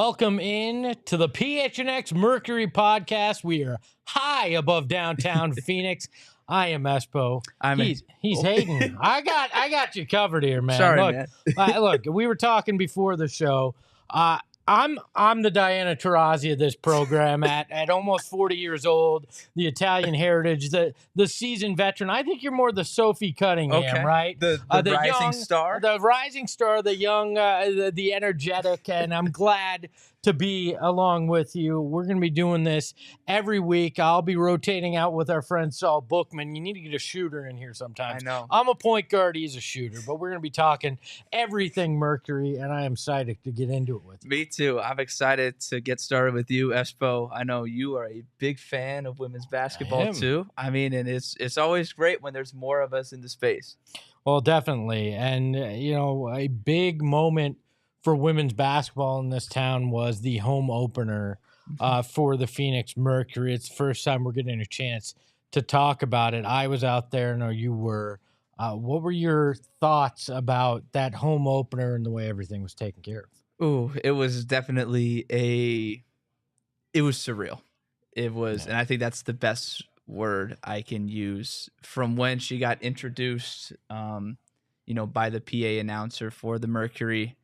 Welcome in to the PHNX Mercury podcast. We are high above downtown Phoenix. I am Espo. He's Hayden. I got you covered here, man. Sorry, look, man. Look, we were talking before the show. I'm the Diana Taurasi of this program at almost 40 years old, the Italian heritage, the seasoned veteran. I think you're more the Sophie Cunningham, right? The rising star? The rising star, the young, the energetic, and I'm glad to be along with you. We're going to be doing this every week. I'll be rotating out with our friend Saul Bookman. You need to get a shooter in here sometimes. I know. I'm a point guard. He's a shooter, but we're going to be talking everything Mercury, and I am excited to get into it with you. Me too. I'm excited to get started with you, Espo. I know you are a big fan of women's basketball too. I mean, and it's always great when there's more of us in the space. Well, definitely. And, a big moment for women's basketball in this town was the home opener for the Phoenix Mercury. It's the first time we're getting a chance to talk about it. I was out there. I know you were. What were your thoughts about that home opener and the way everything was taken care of? Ooh, it was definitely it was surreal. It was, and I think that's the best word I can use. From when she got introduced, by the PA announcer for the Mercury,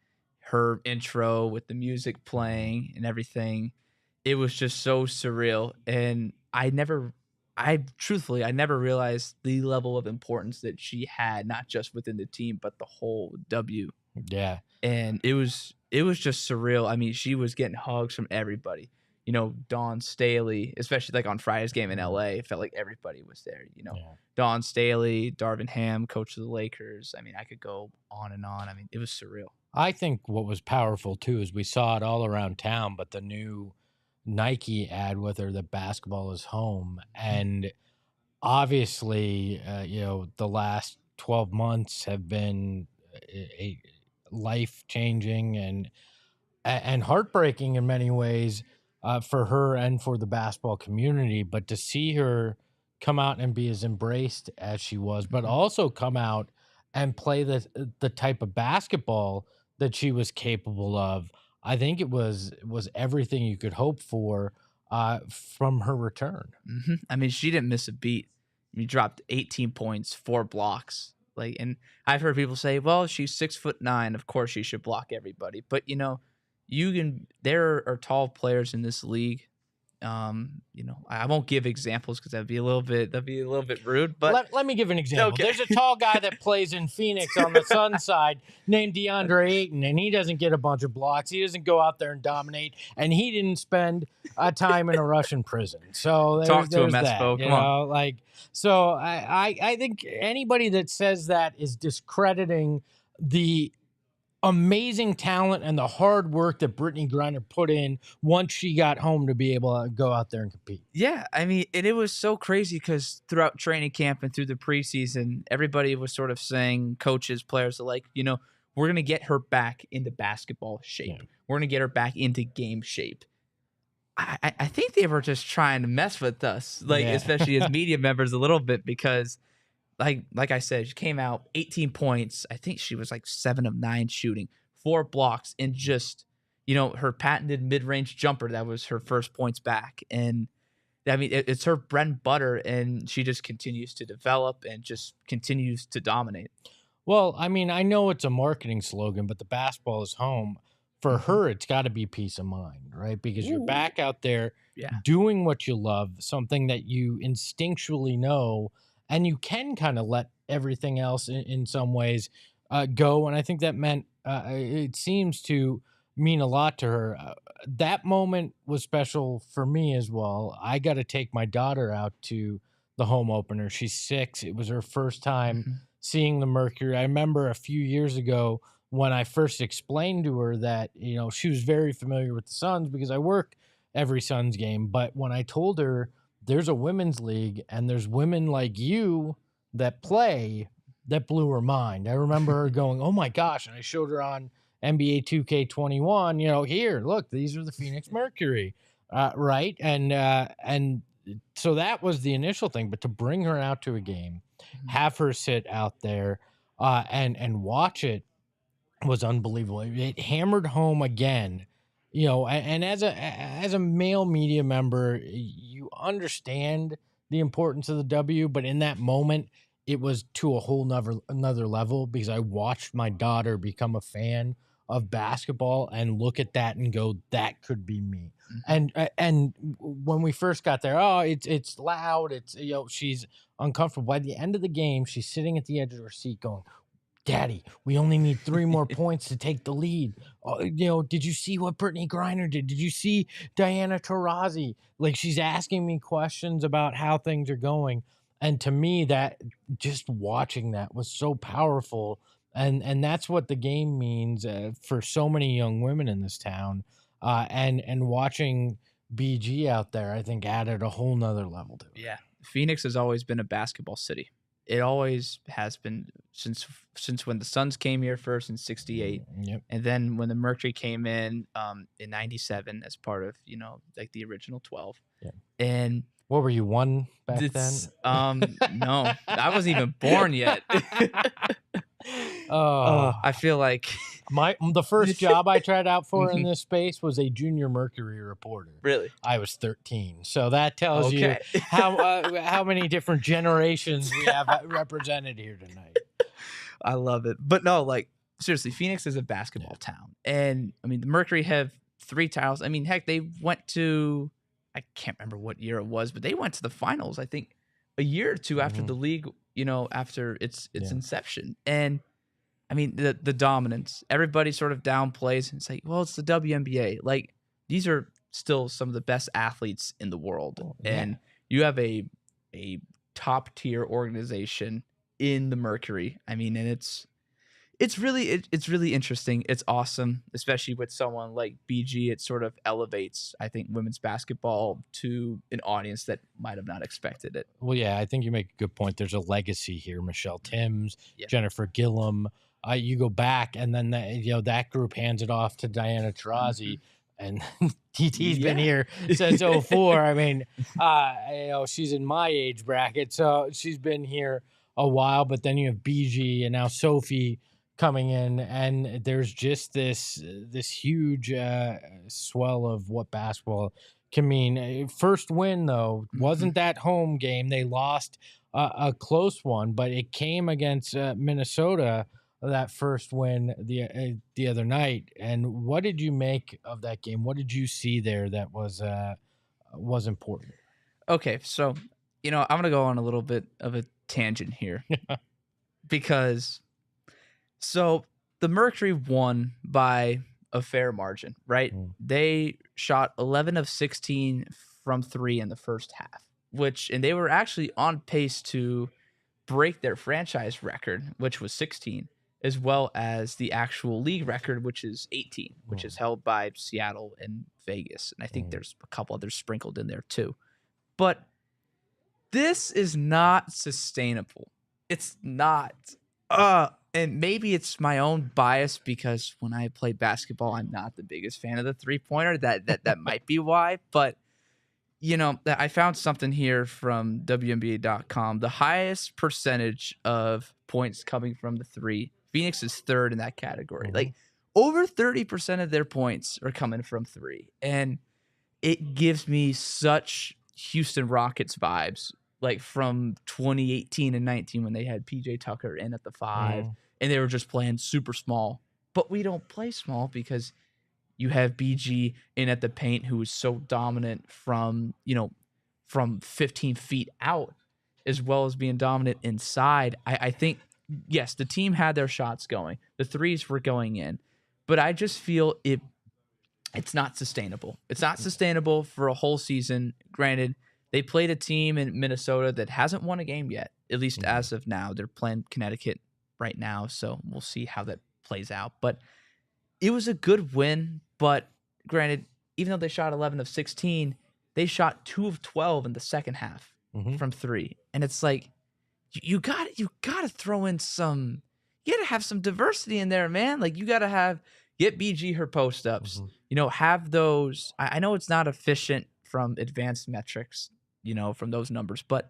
her intro with the music playing and everything, it was just so surreal. And I never realized the level of importance that she had, not just within the team, but the whole W. Yeah. And it was just surreal. I mean, she was getting hugs from everybody. Dawn Staley, especially like on Friday's game in LA, it felt like everybody was there. Dawn Staley, Darvin Ham, coach of the Lakers. I mean, I could go on and on. I mean, it was surreal. I think what was powerful too is we saw it all around town, but the new Nike ad with her, that basketball is home. And obviously, the last 12 months have been a life-changing and heartbreaking in many ways for her and for the basketball community. But to see her come out and be as embraced as she was, but also come out and play the type of basketball that she was capable of, I think it was everything you could hope for from her return. Mm-hmm. I mean, she didn't miss a beat. You dropped 18 points, 4 blocks. And I've heard people say, well, she's 6'9". Of course she should block everybody. But there are tall players in this league. I won't give examples because that'd be a little bit rude. But let me give an example. Okay. There's a tall guy that plays in Phoenix on the Sun side named DeAndre Ayton, and he doesn't get a bunch of blocks. He doesn't go out there and dominate, and he didn't spend time in a Russian prison. So talk to him, that. Espo. Come on. So I think anybody that says that is discrediting the amazing talent and the hard work that Brittney Griner put in once she got home to be able to go out there and compete. Yeah, I mean, and it was so crazy because throughout training camp and through the preseason, everybody was sort of saying, coaches, players are like, we're going to get her back into basketball shape. Yeah. We're going to get her back into game shape. I think they were just trying to mess with us, especially as media members a little bit, because like I said, she came out 18 points. I think she was like 7 of 9 shooting, 4 blocks, and just, her patented mid-range jumper. That was her first points back. And I mean, it's her bread and butter, and she just continues to develop and just continues to dominate. Well, I mean, I know it's a marketing slogan, but the basketball is home. For her, it's got to be peace of mind, right? Because you're back out there doing what you love, something that you instinctually know, and you can kind of let everything else in some ways go. And I think that meant it seems to mean a lot to her. That moment was special for me as well. I got to take my daughter out to the home opener. She's 6. It was her first time seeing the Mercury. I remember a few years ago when I first explained to her that, she was very familiar with the Suns because I work every Suns game. But when I told her there's a women's league and there's women like you that play, that blew her mind. I remember her going, oh my gosh. And I showed her on NBA 2K21, here, look, these are the Phoenix Mercury. Right. And so that was the initial thing, but to bring her out to a game, have her sit out there and watch it was unbelievable. It hammered home again and as a male media member, you understand the importance of the W, but in that moment, it was to a whole another level because I watched my daughter become a fan of basketball and look at that and go, that could be me. And when we first got there, oh, it's loud, it's she's uncomfortable. By the end of the game, she's sitting at the edge of her seat going, Daddy, we only need 3 more points to take the lead. Did you see what Brittney Griner did? Did you see Diana Taurasi? Like, she's asking me questions about how things are going. And to me, that just watching that was so powerful. And that's what the game means for so many young women in this town. And watching BG out there, I think added a whole nother level to it. Yeah. Phoenix has always been a basketball city. It always has been since when the Suns came here first in '68, and then when the Mercury came in '97 as part of like the original 12. Yeah. And what were you, 1 back then? No, I wasn't even born yet. I feel like the first job I tried out for in this space was a junior Mercury reporter. Really? I was 13. So that tells you how many different generations we have represented here tonight. I love it. But no, like, seriously, Phoenix is a basketball town. And I mean, the Mercury have 3 titles. I mean, heck, they went to, I can't remember what year it was, but they went to the finals, I think, a year or 2 after the league, after its inception. And I mean, the dominance, everybody sort of downplays and say, well, it's the WNBA. Like, these are still some of the best athletes in the world. And you have a top tier organization in the Mercury. I mean, and it's really interesting. It's awesome, especially with someone like BG. It sort of elevates, I think, women's basketball to an audience that might have not expected it. Well, yeah, I think you make a good point. There's a legacy here. Michelle Timms, Jennifer Gillum. You go back, and then that group hands it off to Diana Taurasi, and TT's been here since 04. I mean, she's in my age bracket, so she's been here a while. But then you have BG and now Sophie coming in, and there's just this huge swell of what basketball can mean. First win though wasn't that home game. They lost a close one, but it came against Minnesota. That first win the other night. And what did you make of that game? What did you see there that was important? Okay, so I'm gonna go on a little bit of a tangent here because so the Mercury won by a fair margin, right? They shot 11 of 16 from 3 in the first half, and they were actually on pace to break their franchise record, which was 16. As well as the actual league record, which is 18, which is held by Seattle and Vegas. And I think there's a couple others sprinkled in there too. But this is not sustainable. It's not. And maybe it's my own bias because when I play basketball, I'm not the biggest fan of the 3-pointer. That might be why. But, I found something here from WNBA.com. The highest percentage of points coming from the 3. Phoenix is 3rd in that category. Like, over 30% of their points are coming from 3. And it gives me such Houston Rockets vibes, like from 2018 and 19 when they had PJ Tucker in at the 5 and they were just playing super small. But we don't play small because you have BG in at the paint who is so dominant from 15 feet out, as well as being dominant inside. I think, yes, the team had their shots going. The 3s were going in. But I just feel it's not sustainable. It's not sustainable for a whole season. Granted, they played a team in Minnesota that hasn't won a game yet, at least as of now. They're playing Connecticut right now, so we'll see how that plays out. But it was a good win. But granted, even though they shot 11 of 16, they shot 2 of 12 in the second half from 3. And it's like, you got to throw in some. You got to have some diversity in there, man. Like, you got to get BG her post ups. Have those. I know it's not efficient from advanced metrics, from those numbers, but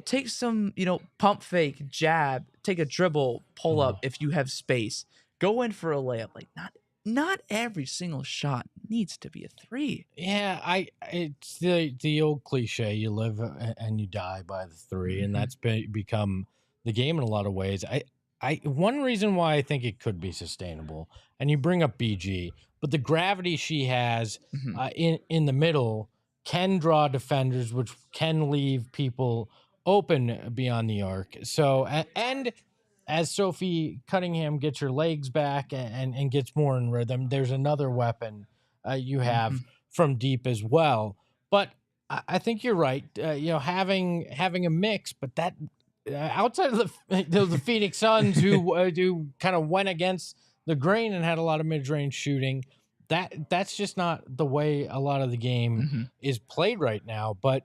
take some, pump fake, jab, take a dribble, pull up if you have space. Go in for a layup. Like, not every single shot needs to be a three. Yeah, it's the old cliche, you live and you die by the 3, and that's become the game in a lot of ways. One reason why I think it could be sustainable, and you bring up BG, but the gravity she has in the middle can draw defenders, which can leave people open beyond the arc. So and as Sophie Cunningham gets her legs back and gets more in rhythm, there's another weapon you have from deep as well. But I think you're right. Having a mix, but that outside of the Phoenix Suns, who kind of went against the grain and had a lot of mid range shooting, that's just not the way a lot of the game is played right now. But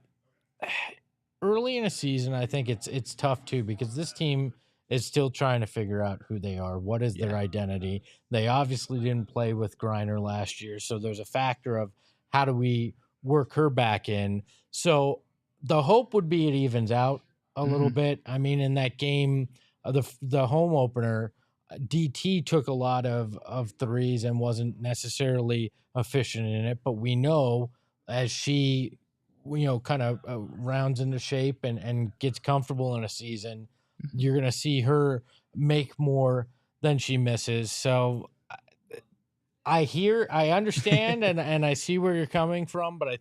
early in a season, I think it's tough too, because this team is still trying to figure out who they are. What is their identity? They obviously didn't play with Griner last year, so there's a factor of how do we work her back in. So the hope would be it evens out a little bit. I mean, in that game, the home opener, DT took a lot of threes and wasn't necessarily efficient in it, but we know as she kind of rounds into shape and gets comfortable in a season, you're going to see her make more than she misses. So I understand, and I see where you're coming from, but I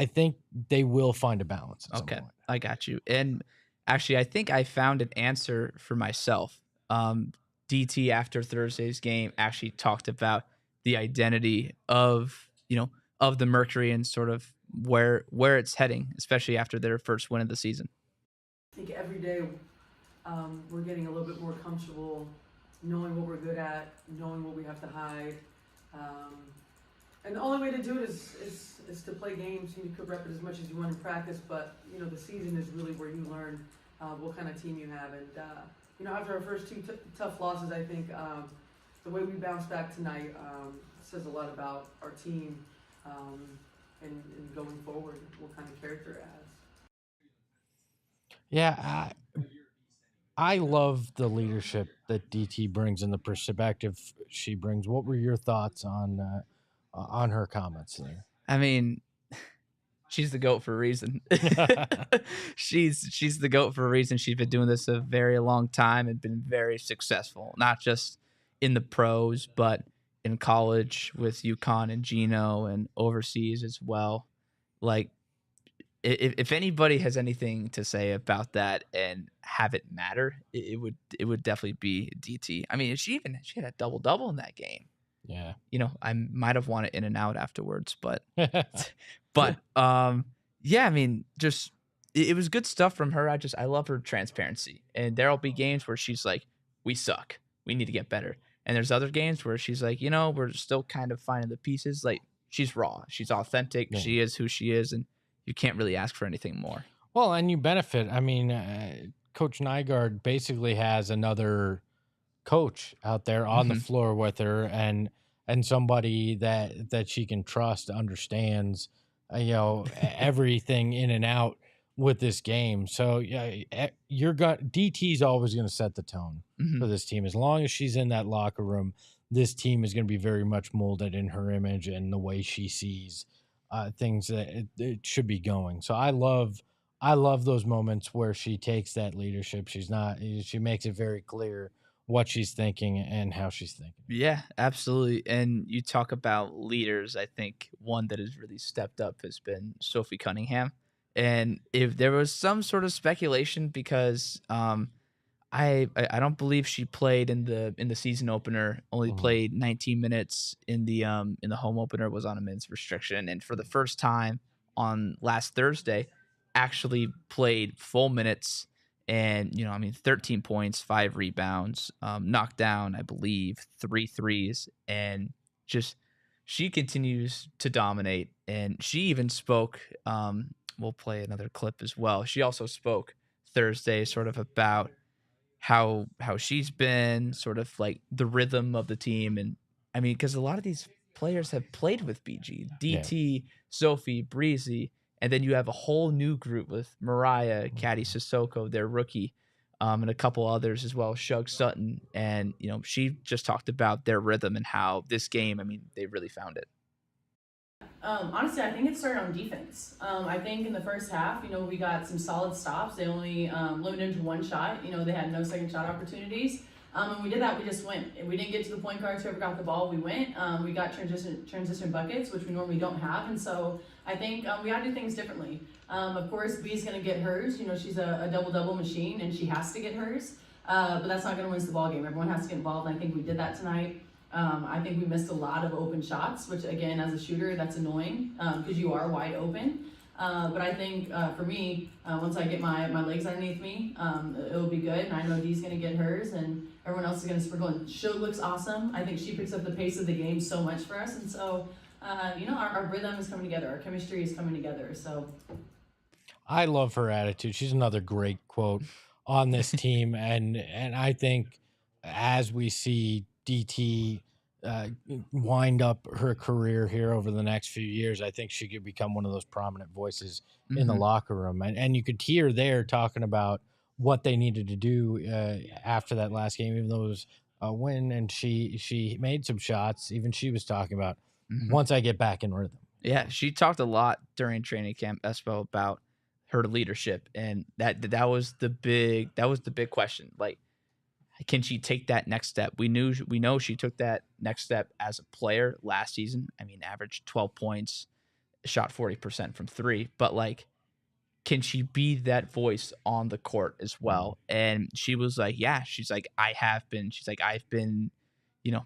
think they will find a balance at some point. I got you. And actually, I think I found an answer for myself. DT after Thursday's game actually talked about the identity of the Mercury and sort of where it's heading, especially after their first win of the season. I think every day we're getting a little bit more comfortable knowing what we're good at, knowing what we have to hide. And the only way to do it is to play games. You could rep it as much as you want in practice, but the season is really where you learn what kind of team you have. And after our first two tough losses, I think the way we bounced back tonight says a lot about our team and going forward, what kind of character it has. Yeah, I love the leadership that DT brings and the perspective she brings. What were your thoughts on her comments there? I mean, she's the GOAT for a reason. she's the GOAT for a reason. She's been doing this a very long time and been very successful, not just in the pros, but in college with UConn and Gino and overseas as well. Like, if anybody has anything to say about that and have it matter, it would definitely be DT. I mean, she had a double-double in that game. Yeah. I might have wanted in and out afterwards, but yeah, I mean, just it was good stuff from her. I love her transparency. And there'll be games where she's like, we suck. We need to get better. And there's other games where she's like, we're still kind of finding the pieces. Like, she's raw. She's authentic. Yeah. She is who she is, and you can't really ask for anything more. Well, and you benefit. I mean, Coach Nygaard basically has another coach out there on the floor with her, and somebody that she can trust, understands, everything in and out with this game. So DT's always going to set the tone for this team. As long as she's in that locker room, this team is going to be very much molded in her image and the way she sees things that it should be going. So I love those moments where she takes that leadership. She makes it very clear what she's thinking and how she's thinking. Yeah, absolutely. And you talk about leaders. I think one that has really stepped up has been Sophie Cunningham. And if there was some sort of speculation, because I don't believe she played in the season opener, only played 19 minutes in the home opener, was on a minutes restriction, and for the first time on last Thursday actually played full minutes. And 13 points, 5 rebounds, knocked down, I believe, 3 threes, and just she continues to dominate. And she even spoke. We'll play another clip as well. She also spoke Thursday, sort of about how she's been, sort of like the rhythm of the team. And I mean, because a lot of these players have played with BG, DT, Sophie, Breezy. And then you have a whole new group with Mariah, Caddy Sissoko, their rookie. and a couple others as well, Shug Sutton. And, she just talked about their rhythm and how this game, I mean, they really found it. Honestly, I think it started on defense. I think in the first half, we got some solid stops. They only limited to one shot. They had no second shot opportunities. And we did that. We just went. We didn't get to the point guards. Whoever got the ball, we went. We got transition buckets, which we normally don't have. And so I think we got to do things differently. Of course, B's going to get hers. She's a double-double machine, and she has to get hers. But that's not going to win us the ball game. Everyone has to get involved, and I think we did that tonight. I think we missed a lot of open shots, which again, as a shooter, that's annoying because you are wide open. But I think for me, once I get my legs underneath me, it'll be good. And I know Dee's going to get hers, and everyone else is going to sprinkle. And Shug looks awesome. I think she picks up the pace of the game so much for us. And so, our rhythm is coming together. Our chemistry is coming together. So I love her attitude. She's another great quote on this team. And I think as we see DT wind up her career here over the next few years, I think she could become one of those prominent voices in the locker room. And you could hear there talking about what they needed to do after that last game, even though it was a win and she made some shots. Even she was talking about once I get back in rhythm. Yeah, she talked a lot during training camp, Espo, about her leadership, and that was the big question. Like, can she take that next step? We know she took that next step as a player last season. I mean, averaged 12 points, shot 40% from three, but like, can she be that voice on the court as well? And she was like, yeah, she's like, I've been,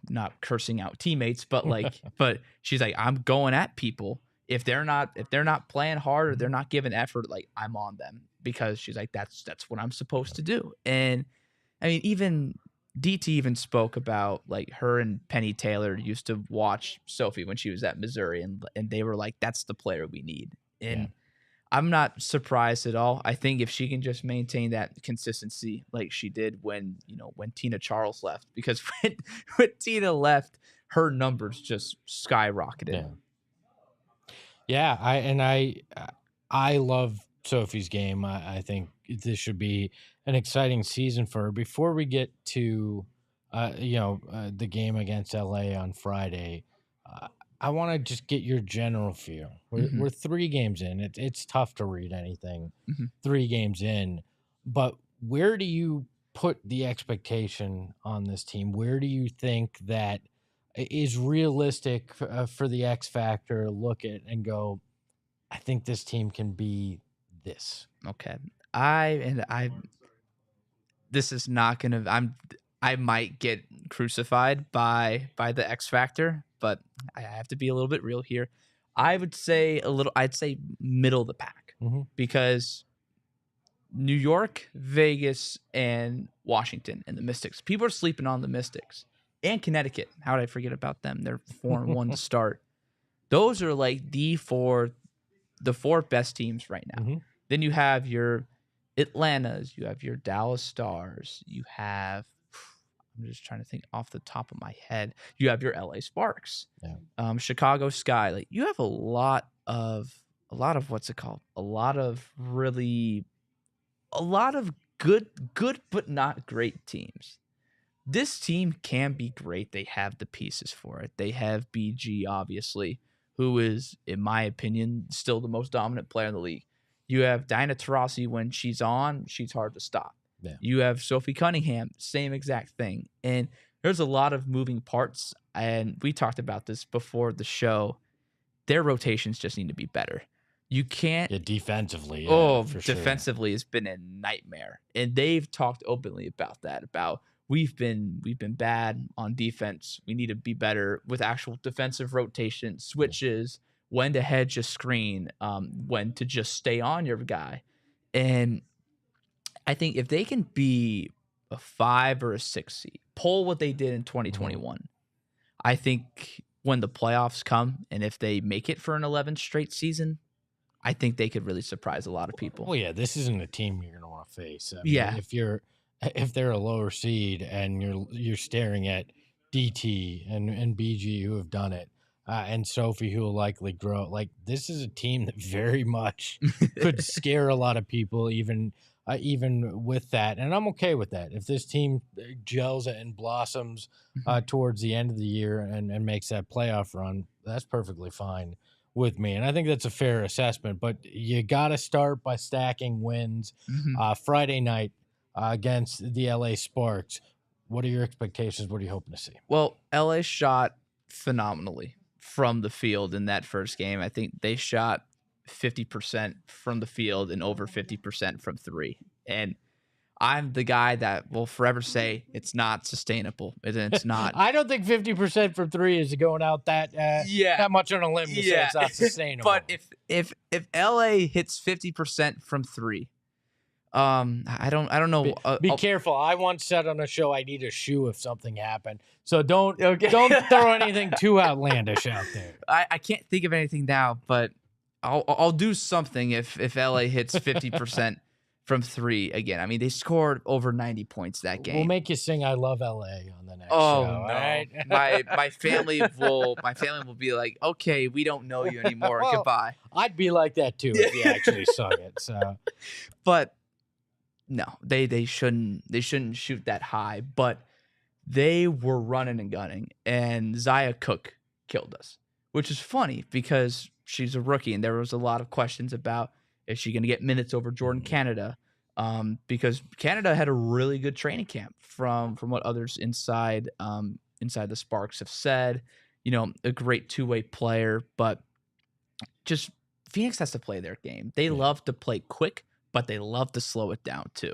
not cursing out teammates, but like, but she's like, I'm going at people. If they're not playing hard or they're not giving effort, like I'm on them, because she's like, that's what I'm supposed to do. And I mean, even DT even spoke about like her and Penny Taylor used to watch Sophie when she was at Missouri, and they were like, that's the player we need. And I'm not surprised at all. I think if she can just maintain that consistency like she did when Tina Charles left, because when Tina left, her numbers just skyrocketed. Yeah, I love Sophie's game. I think this should be an exciting season for her. Before we get to the game against LA on Friday, I want to just get your general feel. We're 3 games in. It's tough to read anything 3 games in, but where do you put the expectation on this team? Where do you think that is realistic for the X Factor? Look at and go, I think this team can be this. Okay. This is not gonna. I might get crucified by the X Factor, but I have to be a little bit real here. I'd say middle of the pack, because New York, Vegas, and Washington and the Mystics. People are sleeping on the Mystics. And Connecticut. How did I forget about them? They're 4-1 to start. Those are like the 4 best teams right now. Then you have your Atlantas, you have your Dallas Stars, you have, I'm just trying to think off the top of my head, you have your LA Sparks, Chicago Sky. Like, you have a lot of what's it called? A lot of good but not great teams. This team can be great. They have the pieces for it. They have BG, obviously, who is, in my opinion, still the most dominant player in the league. You have Dinah Taurasi. When she's on, she's hard to stop. Yeah. You have Sophie Cunningham, same exact thing. And there's a lot of moving parts, and we talked about this before the show. Their rotations just need to be better. You can't... defensively. Defensively has been a nightmare. And they've talked openly about that, about... We've been bad on defense. We need to be better with actual defensive rotation, switches, when to hedge a screen, when to just stay on your guy. And I think if they can be a 5 or a 6 seed, pull what they did in 2021, I think when the playoffs come, and if they make it for an 11th straight season, I think they could really surprise a lot of people. Well, yeah, this isn't a team you're going to want to face. I mean, if they're a lower seed and you're staring at DT and BG who have done it, and Sophie who will likely grow, like, this is a team that very much could scare a lot of people, even even with that. And I'm okay with that. If this team gels and blossoms towards the end of the year and makes that playoff run, that's perfectly fine with me. And I think that's a fair assessment. But you got to start by stacking wins. Friday night against the LA Sparks. What are your expectations? What are you hoping to see? Well, LA shot phenomenally from the field in that first game. I think they shot 50% from the field and over 50% from three. And I'm the guy that will forever say it's not sustainable. It's not. I don't think 50% from three is going out that much on a limb to say it's not sustainable. But if LA hits 50% from three, I don't know. Be careful. I once said on a show I need a shoe if something happened. So don't throw anything too outlandish out there. I can't think of anything now, but I'll do something if LA hits 50% from three again. I mean, they scored over 90 points that game. We'll make you sing "I Love LA" on the next show. No. Right? my family will be like, okay, we don't know you anymore. Well, goodbye. I'd be like that too if you actually sung it. So, but no, they shouldn't shoot that high. But they were running and gunning, and Zaya Cook killed us, which is funny because she's a rookie, and there was a lot of questions about, is she going to get minutes over Jordan Canada? Because Canada had a really good training camp from what others inside the Sparks have said. You know, a great two-way player, but just Phoenix has to play their game. They love to play quick, but they love to slow it down too.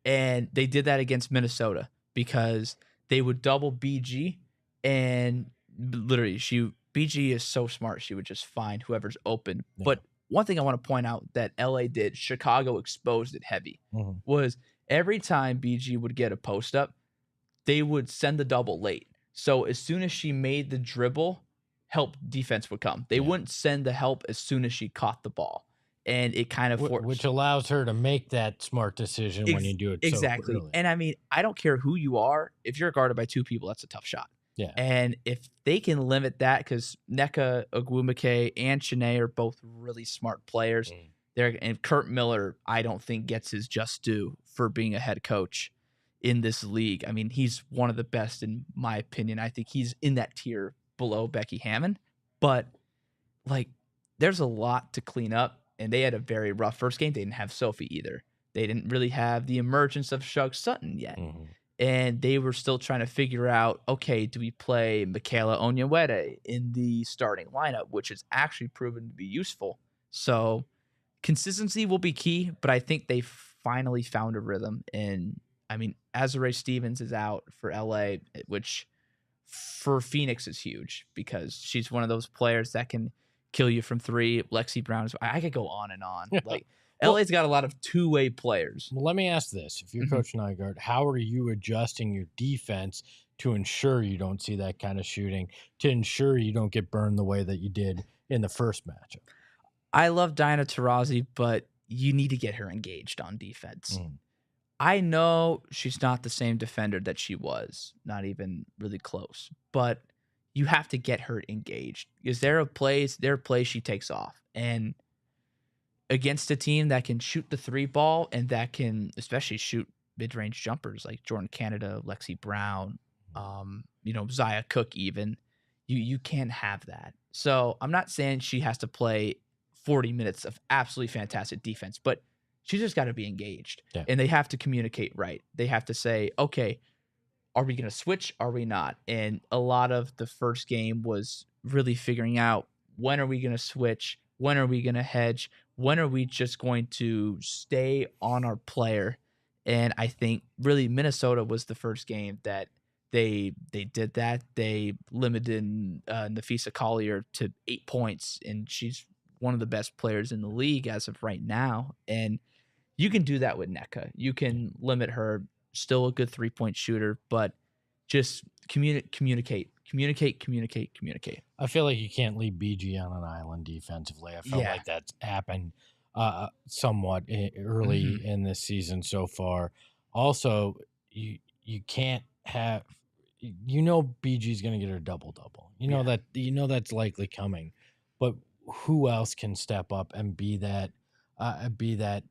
And they did that against Minnesota because they would double BG, and literally BG is so smart, she would just find whoever's open. Yeah. But one thing I want to point out that LA did, Chicago exposed it heavy, was every time BG would get a post up, they would send the double late. So as soon as she made the dribble, help defense would come. They wouldn't send the help as soon as she caught the ball. And it kind of which allows her to make that smart decision when you do it exactly. So early. And I mean, I don't care who you are. If you're guarded by two people, that's a tough shot. Yeah. And if they can limit that, because Nneka Ogwumike and Shanae are both really smart players. And Kurt Miller, I don't think gets his just due for being a head coach in this league. I mean, he's one of the best in my opinion. I think he's in that tier below Becky Hammond. But like, there's a lot to clean up. And they had a very rough first game. They didn't have Sophie either. They didn't really have the emergence of Shug Sutton yet. And they were still trying to figure out, okay, do we play Michaela Onyewede in the starting lineup, which has actually proven to be useful. So consistency will be key, but I think they finally found a rhythm. And I mean, Azurá Stevens is out for LA, which for Phoenix is huge because she's one of those players that can kill you from three. Lexi Brown is, I could go on and on. Like, LA's got a lot of two-way players. Well, let me ask this. If you're Coach Nygaard, how are you adjusting your defense to ensure you don't see that kind of shooting, to ensure you don't get burned the way that you did in the first matchup? I love Diana Taurasi, but you need to get her engaged on defense. I know she's not the same defender that she was, not even really close, but you have to get her engaged. Is there a plays she takes off, and against a team that can shoot the three ball and that can especially shoot mid-range jumpers like Jordan Canada, Lexi Brown, Zaya Cook even, you can't have that. So I'm not saying she has to play 40 minutes of absolutely fantastic defense, but she's just got to be engaged. Yeah. And they have to communicate right. They have to say, okay, are we going to switch? Are we not? And a lot of the first game was really figuring out, when are we going to switch? When are we going to hedge? When are we just going to stay on our player? And I think really Minnesota was the first game that they did that. They limited Nafisa Collier to 8 points, and she's one of the best players in the league as of right now. And you can do that with Nneka. You can limit her. Still a good 3-point shooter, but just communicate. I feel like you can't leave BG on an island defensively. I felt like that's happened somewhat early in this season so far. Also, you can't have, BG's going to get her double-double. That's likely coming. But who else can step up and be that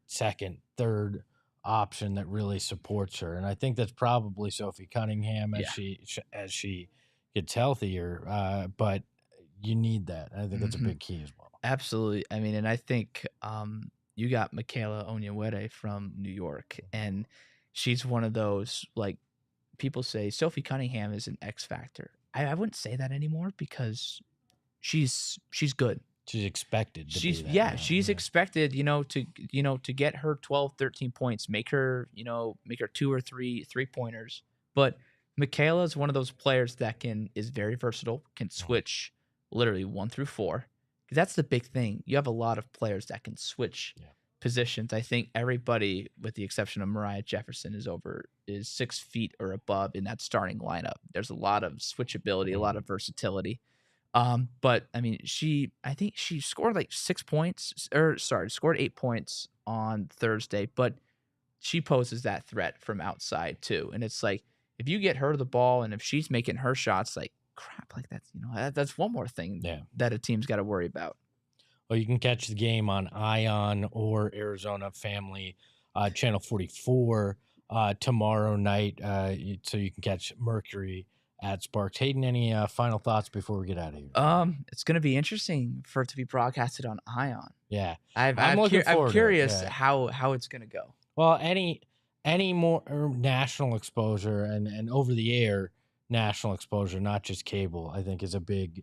second, third option that really supports her. And I think that's probably Sophie Cunningham as she gets healthier. But you need that. I think that's a big key as well. Absolutely. I mean, and I think you got Michaela Onyenwere from New York, and she's one of those, like, people say Sophie Cunningham is an X factor. I wouldn't say that anymore because she's good. She's expected to She's be that. she's expected, to get her 12, 13 points, make her 2 or 3 3-pointers. But Michaela is one of those players that is very versatile, can switch literally 1 through 4. That's the big thing. You have a lot of players that can switch positions. I think everybody, with the exception of Mariah Jefferson, is 6 feet or above in that starting lineup. There's a lot of switchability, a lot of versatility. But I mean, I think she scored like 6 points, scored 8 points on Thursday, but she poses that threat from outside too. And it's like, if you get her the ball and if she's making her shots, like, crap, like that's one more thing that a team's got to worry about. Well, you can catch the game on ION or Arizona Family Channel 44 tomorrow night. So you can catch Mercury at Sparks. Hayden, any final thoughts before we get out of here? It's going to be interesting for it to be broadcasted on ION. Yeah, I'm curious how it's going to go. Well, any more national exposure and over the air national exposure, not just cable, I think is a big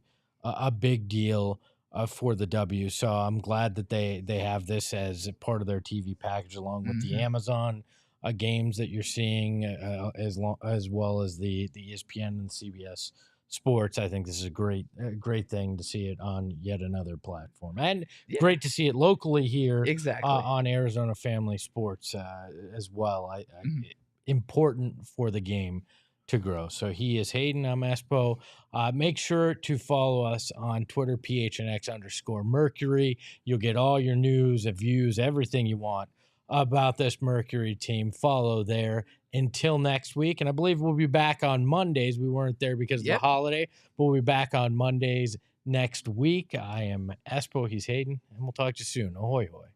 deal for the W. So I'm glad that they have this as part of their TV package, along with the Amazon games that you're seeing, as well as the ESPN and CBS Sports. I think this is a great thing to see it on yet another platform, and great to see it locally here, on Arizona Family Sports as well. Important for the game to grow. So he is Hayden. I'm Espo. Make sure to follow us on Twitter, PHNX_Mercury. You'll get all your news, views, everything you want about this Mercury team. Follow there. Until next week. And I believe we'll be back on Mondays. We weren't there because of the holiday, but we'll be back on Mondays next week. I am Espo. He's Hayden. And we'll talk to you soon. Ahoy, hoy.